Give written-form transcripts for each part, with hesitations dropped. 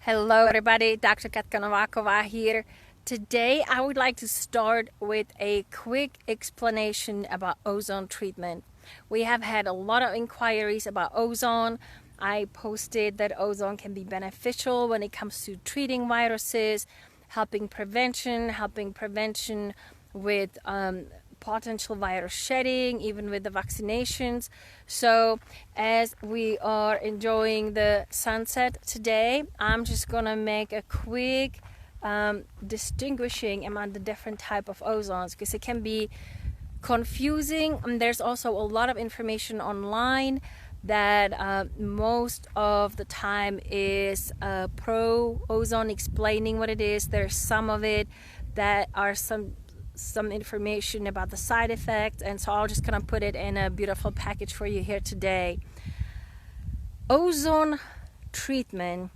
Hello everybody, Dr. Katka Novakova here. Today I would like to start with a quick explanation about ozone treatment. We have had a lot of inquiries about ozone. I posted that ozone can be beneficial when it comes to treating viruses, helping prevention with potential virus shedding, even with the vaccinations. So as we are enjoying the sunset today, I'm just gonna make a quick distinguishing among the different type of ozones, because it can be confusing. And there's also a lot of information online that most of the time is pro ozone, explaining what it is. There's some of it that are some information about the side effects, and so I'll just kind of put it in a beautiful package for you here today. Ozone treatment.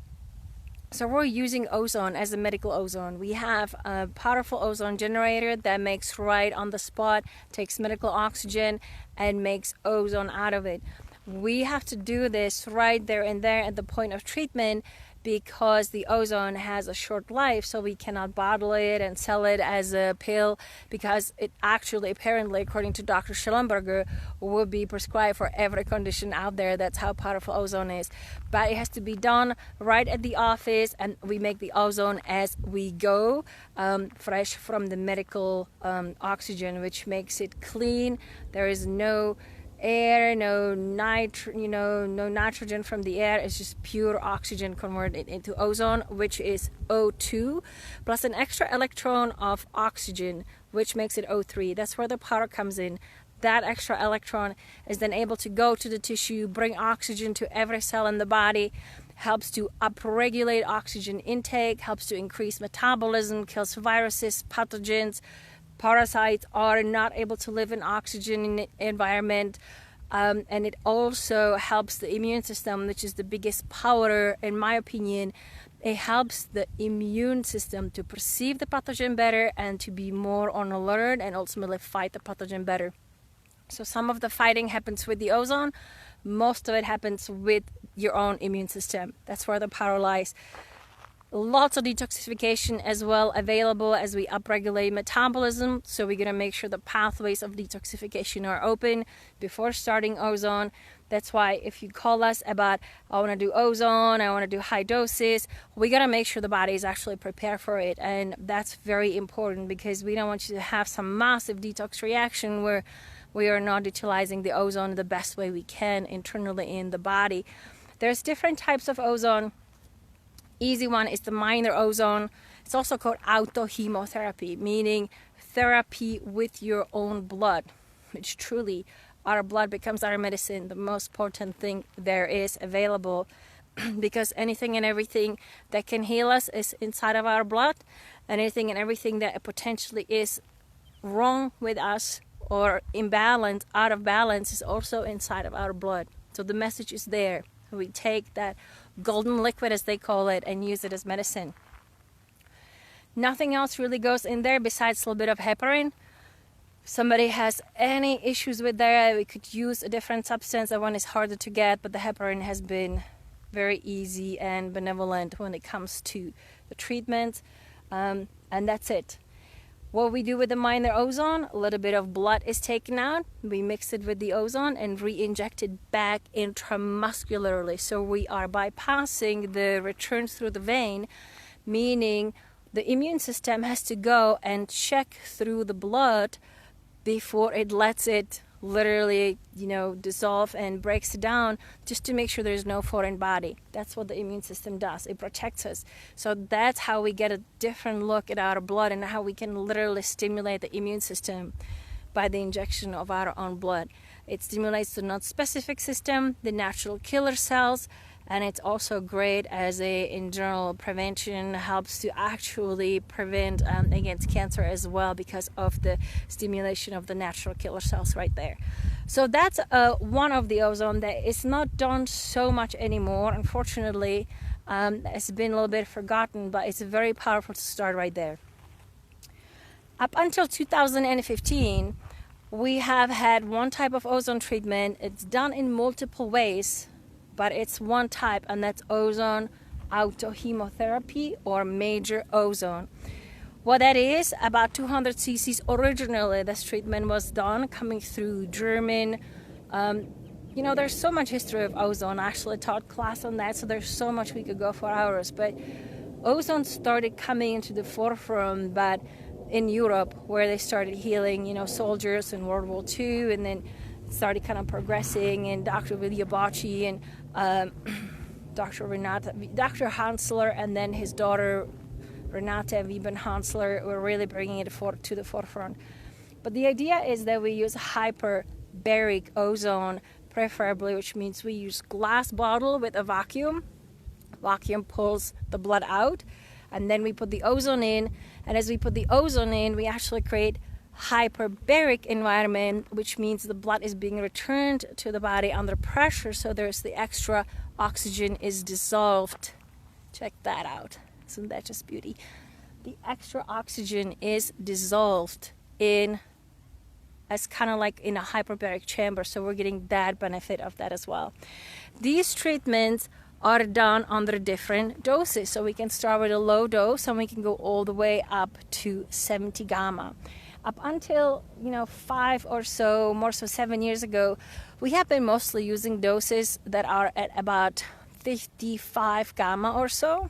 So we're using ozone as a medical ozone. We have a powerful ozone generator that makes right on the spot, takes medical oxygen and makes ozone out of it. We have to do this right there and there at the point of treatment, because the ozone has a short life, so we cannot bottle it and sell it as a pill, because it actually, apparently, according to Dr. Schellenberger, would be prescribed for every condition out there. That's how powerful ozone is. But it has to be done right at the office, and we make the ozone as we go, fresh from the medical oxygen, which makes it clean. There is no air, no nitrogen from the air. It's just pure oxygen converted into ozone, which is O2 plus an extra electron of oxygen, which makes it O3. That's where the power comes in. That extra electron is then able to go to the tissue, bring oxygen to every cell in the body, helps to upregulate oxygen intake, helps to increase metabolism, kills viruses, pathogens. Parasites are not able to live in oxygen environment, and it also helps the immune system, which is the biggest power, in my opinion. It helps the immune system to perceive the pathogen better and to be more on alert and ultimately fight the pathogen better. So some of the fighting happens with the ozone, most of it happens with your own immune system. That's where the power lies. Lots of detoxification as well available as we upregulate metabolism. So we're going to make sure the pathways of detoxification are open before starting ozone. That's why if you call us about, I want to do ozone, I want to do high doses, we got to make sure the body is actually prepared for it. And that's very important, because we don't want you to have some massive detox reaction where we are not utilizing the ozone the best way we can internally in the body. There's different types of ozone. Easy one is the minor ozone. It's also called autohemotherapy, meaning therapy with your own blood, which truly our blood becomes our medicine, the most potent thing there is available, because anything and everything that can heal us is inside of our blood, and anything and everything that potentially is wrong with us or imbalance, out of balance, is also inside of our blood. So the message is there. We take that golden liquid, as they call it, and use it as medicine. Nothing else really goes in there besides a little bit of heparin. If somebody has any issues with that, we could use a different substance. That one is harder to get, but the heparin has been very easy and benevolent when it comes to the treatment, and that's it. What we do with the minor ozone, a little bit of blood is taken out, we mix it with the ozone and re-inject it back intramuscularly. So we are bypassing the returns through the vein, meaning the immune system has to go and check through the blood before it lets it literally, dissolve and breaks it down, just to make sure there's no foreign body. That's what the immune system does. It protects us. So that's how we get a different look at our blood, and how we can literally stimulate the immune system by the injection of our own blood. It stimulates the non-specific system, the natural killer cells, and it's also great as in general prevention, helps to actually prevent against cancer as well, because of the stimulation of the natural killer cells right there. So that's one of the ozone that is not done so much anymore, unfortunately. It's been a little bit forgotten, but it's very powerful to start right there. Up until 2015, we have had one type of ozone treatment. It's done in multiple ways, but it's one type, and that's ozone autohemotherapy or major ozone. What that is, about 200 cc's originally this treatment was done, coming through German. You know, there's so much history of ozone. I actually taught class on that, so there's so much we could go for hours. But ozone started coming into the forefront, but in Europe, where they started healing, you know, soldiers in World War II, and then started kind of progressing, and Dr. William Bocci and Dr. Hansler, and then his daughter Renate Wieben-Hansler were really bringing it to the forefront. But the idea is that we use hyperbaric ozone, preferably, which means we use glass bottle with a vacuum. Vacuum pulls the blood out, and then we put the ozone in. And as we put the ozone in, we actually create hyperbaric environment, which means the blood is being returned to the body under pressure, so there's the extra oxygen is dissolved. Check that out. Isn't that just beauty? The extra oxygen is dissolved in as kind of like in a hyperbaric chamber, so we're getting that benefit of that as well. These treatments are done under different doses, so we can start with a low dose and we can go all the way up to 70 gamma. Up until 5 or so, more so 7 years ago, we have been mostly using doses that are at about 55 gamma or so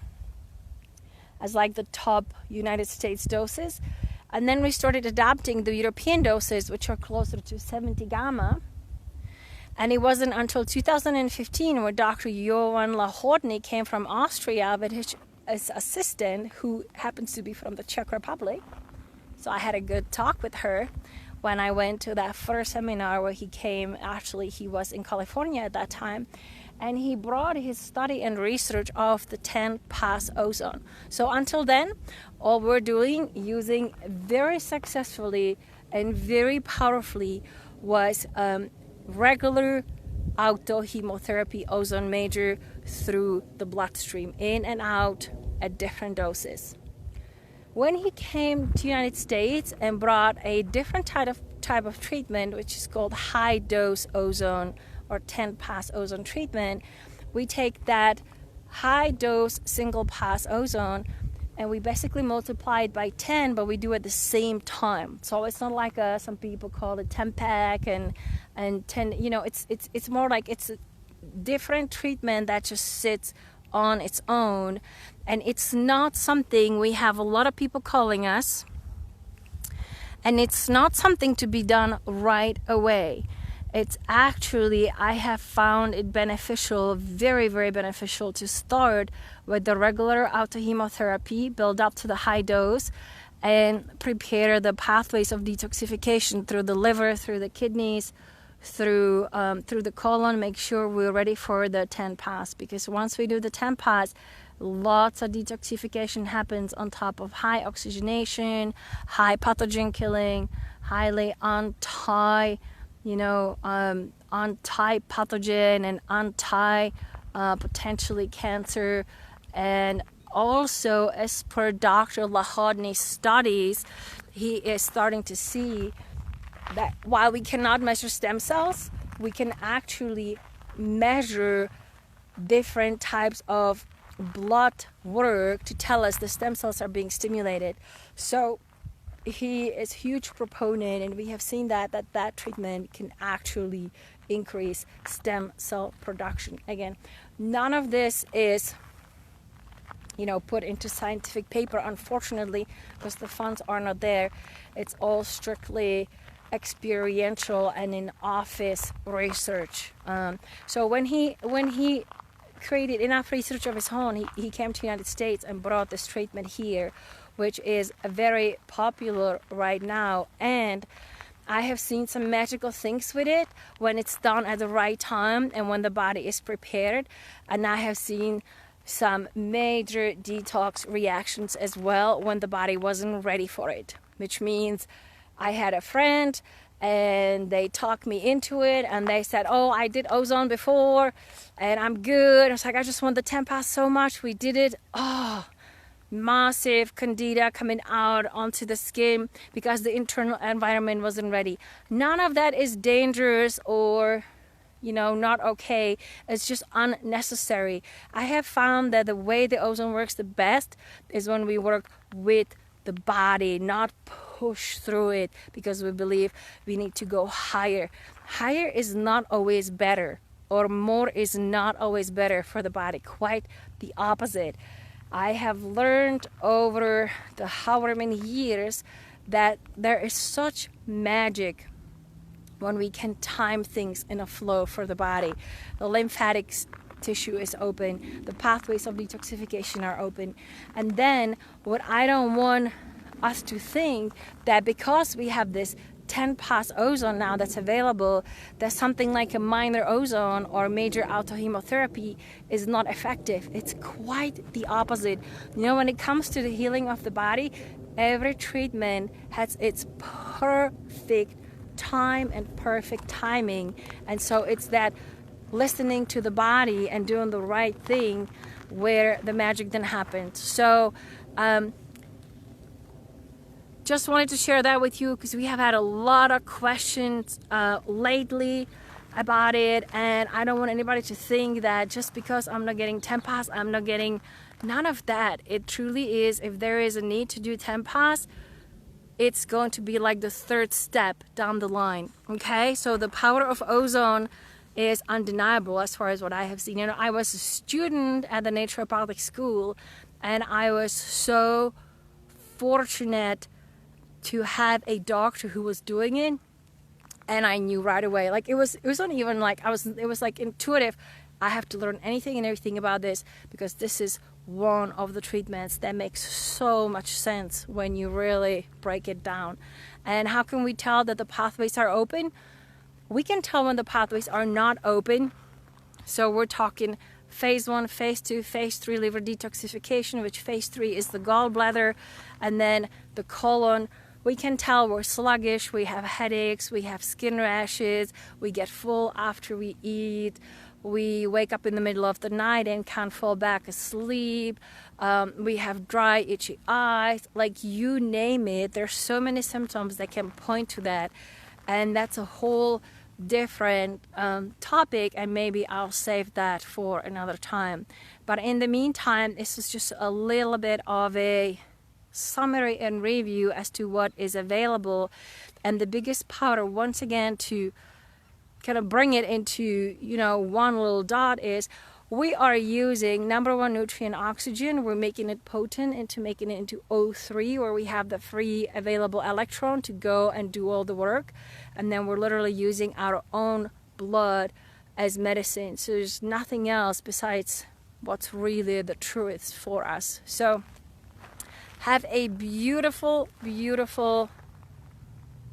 as like the top United States doses. And then we started adapting the European doses, which are closer to 70 gamma. And it wasn't until 2015 where Dr. Johan Lahodny came from Austria with his assistant, who happens to be from the Czech Republic. So I had a good talk with her when I went to that first seminar where he came. Actually, he was in California at that time. And he brought his study and research of the 10-pass ozone. So until then, all we're doing, using very successfully and very powerfully, was regular autohemotherapy ozone major through the bloodstream, in and out at different doses. When he came to the United States and brought a different type of treatment, which is called high-dose ozone, or 10-pass ozone treatment, we take that high-dose single-pass ozone and we basically multiply it by 10, but we do it at the same time. So it's not like some people call it 10-pack and 10. It's more like it's a different treatment that just sits on its own, and it's not something we have a lot of people calling us, and it's not something to be done right away. It's actually, I have found it beneficial, very, very beneficial, to start with the regular autohemotherapy, build up to the high dose, and prepare the pathways of detoxification through the liver, through the kidneys, through the colon. Make sure we're ready for the 10-pass, because once we do the 10-pass, lots of detoxification happens on top of high oxygenation, high pathogen killing, highly anti-pathogen and potentially cancer. And also, as per Dr. Lahodny's studies, he is starting to see that while we cannot measure stem cells, we can actually measure different types of blood work to tell us the stem cells are being stimulated. So he is a huge proponent, and we have seen that treatment can actually increase stem cell production. Again, none of this is put into scientific paper, unfortunately, because the funds are not there. It's all strictly experiential and in office research. So when he created enough research of his own, he came to the United States and brought this treatment here, which is very popular right now. And I have seen some magical things with it when it's done at the right time and when the body is prepared. And I have seen some major detox reactions as well when the body wasn't ready for it, which means I had a friend and they talked me into it, and they said, oh, I did ozone before and I'm good. I was like, I just want the 10-pass so much. We did it. Oh, massive candida coming out onto the skin because the internal environment wasn't ready. None of that is dangerous or not okay. It's just unnecessary. I have found that the way the ozone works the best is when we work with the body, not push through it because we believe we need to go higher. Higher is not always better, or more is not always better for the body. Quite the opposite. I have learned over the however many years that there is such magic when we can time things in a flow for the body. The lymphatic tissue is open, the pathways of detoxification are open. And then what I don't want us to think that because we have this 10-pass ozone now that's available, that something like a minor ozone or major autohemotherapy is not effective. It's quite the opposite. When it comes to the healing of the body, every treatment has its perfect time and perfect timing. And so it's that listening to the body and doing the right thing where the magic then happens. So just wanted to share that with you because we have had a lot of questions lately about it, and I don't want anybody to think that just because I'm not getting 10 pass, I'm not getting none of that. It truly is, if there is a need to do 10 pass, it's going to be like the third step down the line. Okay, so the power of ozone is undeniable as far as what I have seen. I was a student at the naturopathic school, and I was so fortunate to have a doctor who was doing it, and I knew right away. Like it wasn't even like it was like intuitive. I have to learn anything and everything about this because this is one of the treatments that makes so much sense when you really break it down. And how can we tell that the pathways are open? We can tell when the pathways are not open. So we're talking phase 1, phase 2, phase 3 liver detoxification, which phase 3 is the gallbladder, and then the colon. We can tell we're sluggish, we have headaches, we have skin rashes, we get full after we eat, we wake up in the middle of the night and can't fall back asleep, we have dry, itchy eyes, like you name it. There's so many symptoms that can point to that, and that's a whole different topic, and maybe I'll save that for another time. But in the meantime, this is just a little bit of a summary and review as to what is available. And the biggest power, once again, to kind of bring it into one little dot, is we are using number one nutrient oxygen. We're making it potent into making it into O3, where we have the free available electron to go and do all the work, and then we're literally using our own blood as medicine. So there's nothing else besides what's really the truth for us. So have a beautiful, beautiful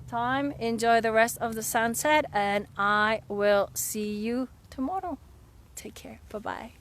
time. Enjoy the rest of the sunset, and I will see you tomorrow. Take care. Bye-bye.